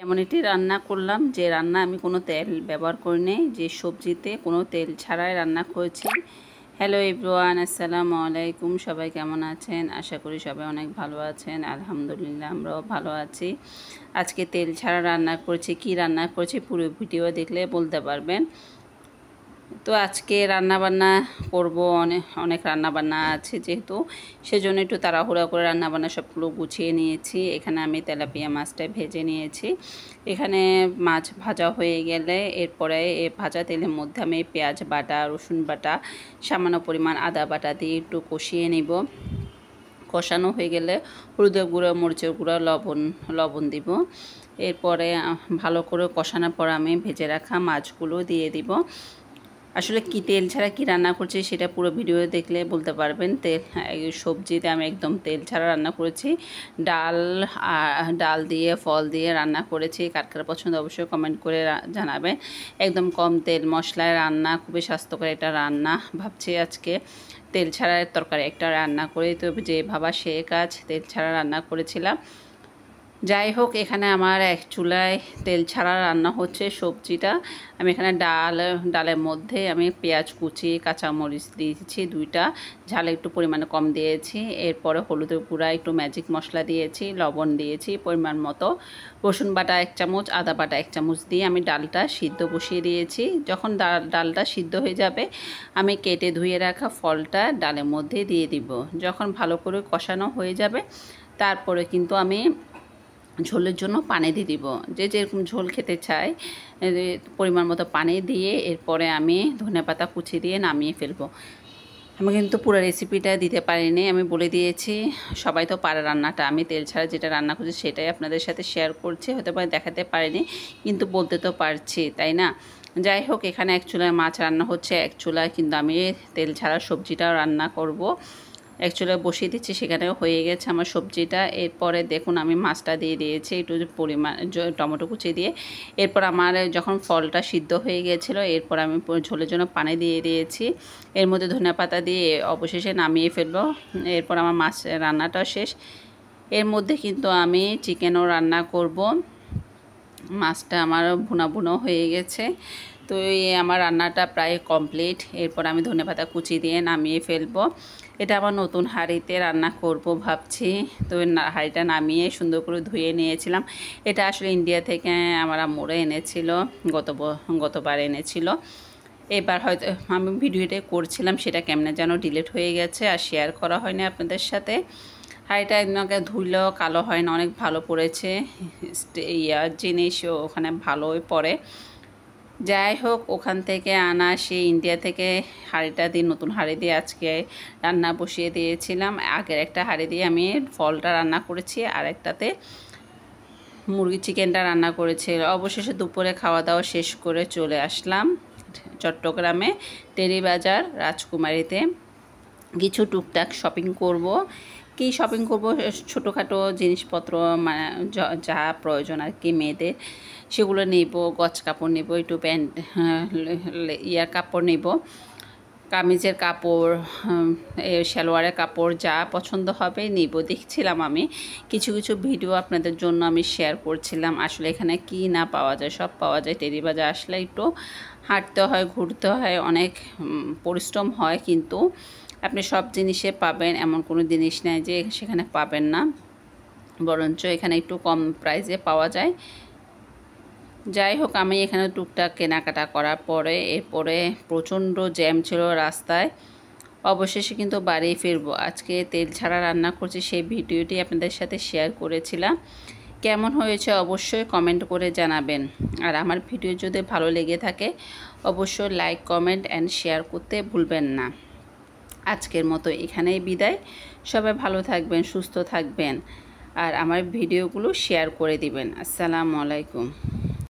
এমন একটি রান্না করলাম যে রান্না আমি কোনো তেল ব্যবহার করিনি, যে সবজিতে কোনো তেল ছাড়াই রান্না করেছি। হ্যালো এভরিওয়ান, আসসালামু আলাইকুম। সবাই কেমন আছেন? আশা করি সবাই অনেক ভালো আছেন। আলহামদুলিল্লাহ আমরাও ভালো আছি। আজকে তেল ছাড়া রান্না করেছি। কি রান্না করেছি পুরো ভিডিও দেখলে বলতে পারবেন। তো আজকে রান্নাবান্না করব, অনেক রান্নাবান্না আছে যেহেতু, সেজন্য একটু তাড়াহুড়া করে রান্নাবান্না সবগুলো গুছিয়ে নিয়েছি। এখানে আমি তেলাপিয়া মাছটা ভেজে নিয়েছি। এখানে মাছ ভাজা হয়ে গেলে এরপরে এই ভাজা তেলের মধ্যে আমি পেঁয়াজ বাটা, রসুন বাটা, সামান্য পরিমাণ আদা বাটা দিয়ে একটু কষিয়ে নিব। কষানো হয়ে গেলে হলুদের গুঁড়ো, মরিচের গুঁড়ো, লবণ দিব। এরপরে ভালো করে কষানোর পর আমি ভেজে রাখা মাছগুলো দিয়ে দিব। আসলে কি তেল ছাড়া কি রান্না করছি সেটা পুরো ভিডিও দেখলে বলতে পারবেন। সবজিতে আমি একদম তেল ছাড়া রান্না করেছি। ডাল দিয়ে, ফল দিয়ে রান্না করেছি। কার কার পছন্দ অবশ্যই কমেন্ট করে জানাবেন। একদম কম তেল মশলায় রান্না, খুবই স্বাস্থ্যকর একটা রান্না। ভাবছি আজকে তেল ছাড়া তরকারি একটা রান্না করে, তো যে ভাবা সে কাজ, তেল ছাড়া রান্না করেছিলাম। যাই হোক, এখানে আমার এক চুলায় তেল ছাড়া রান্না হচ্ছে সবজিটা। আমি এখানে ডালের মধ্যে আমি পেঁয়াজ কুচি, কাঁচামরিচ দিয়েছি 2টা, ঝাল একটু পরিমাণে কম দিয়েছি। এরপরে হলুদের গুঁড়া, একটু ম্যাজিক মশলা দিয়েছি, লবণ দিয়েছি পরিমাণ মতো, রসুন বাটা 1 চামচ, আদা বাটা 1 চামচ দিয়ে আমি ডালটা সিদ্ধ বসিয়ে দিয়েছি। যখন ডালটা সিদ্ধ হয়ে যাবে আমি কেটে ধুয়ে রাখা ফলটা ডালের মধ্যে দিয়ে দিব। যখন ভালো করে কষানো হয়ে যাবে তারপরে কিন্তু আমি ঝোলের জন্য পানি দিয়ে দিব। যে যেরকম ঝোল খেতে চায় পরিমাণ মতো পানি দিয়ে এরপরে আমি ধনেপাতা কুচি দিয়ে নামিয়ে ফেলবো। আমি কিন্তু পুরো রেসিপিটা দিতে পারিনি, আমি বলে দিয়েছি। সবাই তো পারে রান্নাটা, আমি তেল ছাড়া যেটা রান্না করছি সেটাই আপনাদের সাথে শেয়ার করছি। হতে পারে দেখাতে পারিনি, কিন্তু বলতে তো পারছি, তাই না? যাই হোক, এখানে এক চুলায় মাছ রান্না হচ্ছে, এক চুলায় কিন্তু আমি তেল ছাড়া সবজিটাও রান্না করব। এক চুলায় বসিয়ে দিচ্ছি, সেখানেও হয়ে গেছে আমার সবজিটা। এরপরে দেখুন আমি মাছটা দিয়ে দিয়েছি একটু পরিমাণ টমেটো কুচি দিয়ে। এরপর আমার যখন ফলটা সিদ্ধ হয়ে গিয়েছিলো এরপর আমি ঝোলের জন্য পানি দিয়ে দিয়েছি। এর মধ্যে ধনেপাতা দিয়ে অবশেষে নামিয়ে ফেলবো। এরপর আমার মাছ রান্নাটাও শেষ। এর মধ্যে কিন্তু আমি চিকেনও রান্না করব। মাছটা আমার ভুনা হয়ে গেছে। তো এই আমার রান্নাটা প্রায় কমপ্লিট। এরপর আমি ধনেপাতা কুচি দিয়ে নামিয়ে ফেলবো। এটা আমার নতুন হাঁড়িতে রান্না করব ভাবছি। তো হাঁড়িটা নামিয়ে সুন্দর করে ধুয়ে নিয়েছিলাম। এটা আসলে ইন্ডিয়া থেকে আমার আম্মুরা এনেছিল, গতবার এনেছিল। এবার হয়তো আমি ভিডিওটা করছিলাম, সেটা কেমনে যেন ডিলিট হয়ে গেছে আর শেয়ার করা হয়নি আপনাদের সাথে। হাঁড়িটা একদমকে ধুইলেও কালো হয় না, অনেক ভালো পড়েছে। জিনিস ওখানে ভালোই পড়ে। যাই হোক, ওখান থেকে আনা সেই ইন্ডিয়া থেকে হাঁড়িটা দিয়ে, নতুন হাঁড়ি দিয়ে আজকে রান্না বসিয়ে দিয়েছিলাম। আগের একটা হাঁড়ি দিয়ে আমি ফলটা রান্না করেছি, আর একটাতে মুরগি চিকেনটা রান্না করেছি। অবশেষে দুপুরে খাওয়া দাওয়া শেষ করে চলে আসলাম চট্টগ্রামে টেরি বাজার রাজকুমারীতে। কিছু টুকটাক শপিং করব। কি শপিং করব? ছোটোখাটো জিনিসপত্র, মানে যা প্রয়োজন আর কি মেয়েদের, সেগুলো নেব। গজ কাপড় নেব, একটু প্যান্ট, কাপড় নেব, কামিজের কাপড়, সালোয়ারের কাপড়, যা পছন্দ হবে নেব। দেখছিলাম আমি কিছু ভিডিও আপনাদের জন্য আমি শেয়ার করছিলাম। আসলে এখানে কি না পাওয়া যায়, সব পাওয়া যায়। টেরি বাজার আসলে একটু হাঁটতে হয়, ঘুরতে হয়, অনেক পরিশ্রম হয়, কিন্তু আপনি সব জিনিসে পাবেন, এমন কোনো জিনিস নেই যে সেখানে পাবেন না, বরঞ্চ এখানে একটু কম প্রাইসে পাওয়া যায়। যাই হোক, আমি এখানে টুকটাক কেনাকাটা করার পরে এরপরে প্রচণ্ড জ্যাম ছিল রাস্তায়। অবশেষে কিন্তু বাড়ি ফিরবো। আজকে তেল ছাড়া রান্না করছি, সেই ভিডিওটি আপনাদের সাথে শেয়ার করেছিলাম। কেমন হয়েছে অবশ্যই কমেন্ট করে জানাবেন। আর আমার ভিডিও যদি ভালো লেগে থাকে অবশ্যই লাইক, কমেন্ট অ্যান্ড শেয়ার করতে ভুলবেন না। আজকের মতো এখানেই বিদায়। সবাই ভালো থাকবেন, সুস্থ থাকবেন, আর আমার ভিডিওগুলো শেয়ার করে দিবেন। আসসালামু আলাইকুম।